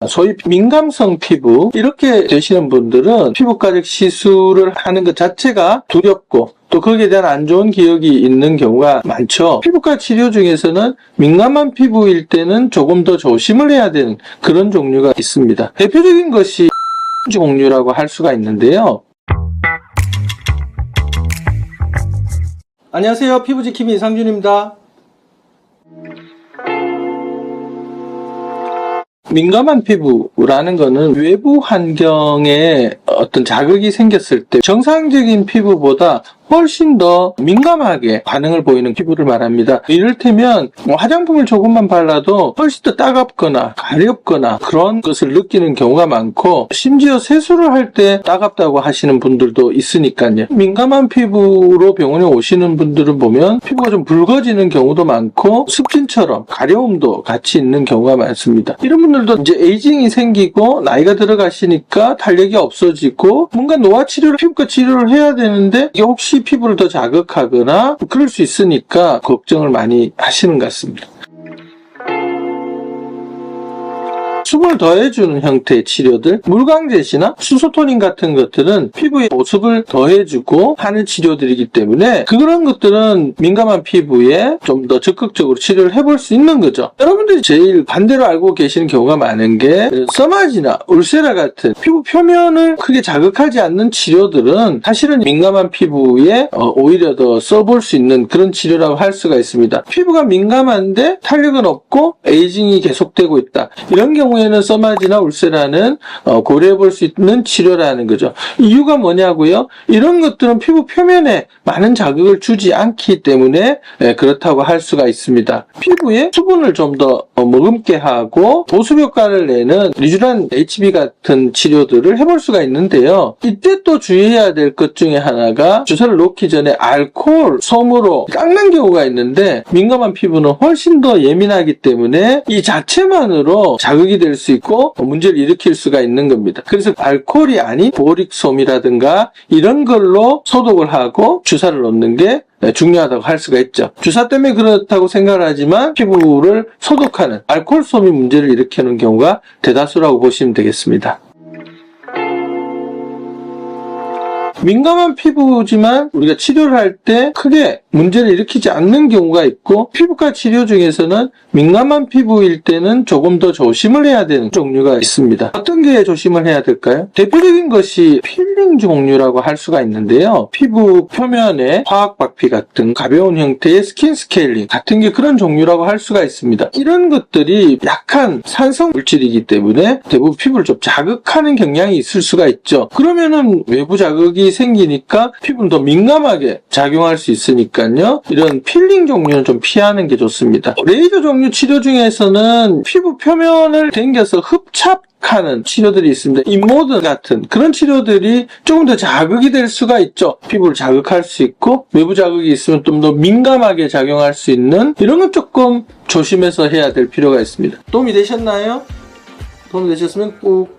소위 민감성 피부 이렇게 되시는 분들은 피부과적 시술을 하는 것 자체가 두렵고 또 거기에 대한 안 좋은 기억이 있는 경우가 많죠. 피부과 치료 중에서는 민감한 피부일 때는 조금 더 조심을 해야 되는 그런 종류가 있습니다. 대표적인 것이 종류라고 할 수가 있는데요. 안녕하세요. 피부지킴이 이상준입니다. 민감한 피부라는 거는 외부 환경에 어떤 자극이 생겼을 때 정상적인 피부보다 훨씬 더 민감하게 반응을 보이는 피부를 말합니다. 이를테면 화장품을 조금만 발라도 훨씬 더 따갑거나 가렵거나 그런 것을 느끼는 경우가 많고, 심지어 세수를 할 때 따갑다고 하시는 분들도 있으니까요. 민감한 피부로 병원에 오시는 분들을 보면 피부가 좀 붉어지는 경우도 많고 습진처럼 가려움도 같이 있는 경우가 많습니다. 이런 분들도 이제 에이징이 생기고 나이가 들어가시니까 탄력이 없어지고 뭔가 노화 치료를, 피부과 치료를 해야 되는데 이게 혹시 피부를 더 자극하거나 그럴 수 있으니까 걱정을 많이 하시는 것 같습니다. 수분을 더해주는 형태의 치료들, 물광제시나 수소토닌 같은 것들은 피부에 보습을 더해주고 하는 치료들이기 때문에 그런 것들은 민감한 피부에 좀 더 적극적으로 치료를 해볼 수 있는 거죠. 여러분들이 제일 반대로 알고 계시는 경우가 많은 게 써마지나 울세라 같은 피부 표면을 크게 자극하지 않는 치료들은 사실은 민감한 피부에 오히려 더 써볼 수 있는 그런 치료라고 할 수가 있습니다. 피부가 민감한데 탄력은 없고 에이징이 계속되고 있다. 이런 경우에는 써마지나 울세라는 고려해 볼 수 있는 치료라는 거죠. 이유가 뭐냐고요? 이런 것들은 피부 표면에 많은 자극을 주지 않기 때문에 그렇다고 할 수가 있습니다. 피부에 수분을 좀 더 머금게 하고 보습 효과를 내는 리쥬란 HB 같은 치료들을 해볼 수가 있는데요. 이때 또 주의해야 될 것 중에 하나가 주사를 놓기 전에 알코올 솜으로 깎는 경우가 있는데, 민감한 피부는 훨씬 더 예민하기 때문에 이 자체만으로 자극이 될 수 있고 문제를 일으킬 수가 있는 겁니다. 그래서 알코올이 아닌 보릭솜이라든가 이런 걸로 소독을 하고 주사를 놓는 게 중요하다고 할 수가 있죠. 주사 때문에 그렇다고 생각을 하지만 피부를 소독하는 알코올솜이 문제를 일으키는 경우가 대다수라고 보시면 되겠습니다. 민감한 피부지만 우리가 치료를 할 때 크게 문제를 일으키지 않는 경우가 있고, 피부과 치료 중에서는 민감한 피부일 때는 조금 더 조심을 해야 되는 종류가 있습니다. 어떤 게 조심을 해야 될까요? 대표적인 것이 필링 종류라고 할 수가 있는데요. 피부 표면에 화학 박피 같은 가벼운 형태의 스킨 스케일링 같은 게 그런 종류라고 할 수가 있습니다. 이런 것들이 약한 산성 물질이기 때문에 대부분 피부를 좀 자극하는 경향이 있을 수가 있죠. 그러면은 외부 자극이 생기니까 피부는 더 민감하게 작용할 수 있으니까요. 이런 필링 종류는 좀 피하는 게 좋습니다. 레이저 종류 치료 중에서는 피부 표면을 당겨서 흡착하는 치료들이 있습니다. 인모드 같은 그런 치료들이 조금 더 자극이 될 수가 있죠. 피부를 자극할 수 있고 외부 자극이 있으면 좀 더 민감하게 작용할 수 있는, 이런 건 조금 조심해서 해야 될 필요가 있습니다. 도움이 되셨나요? 도움이 되셨으면 꼭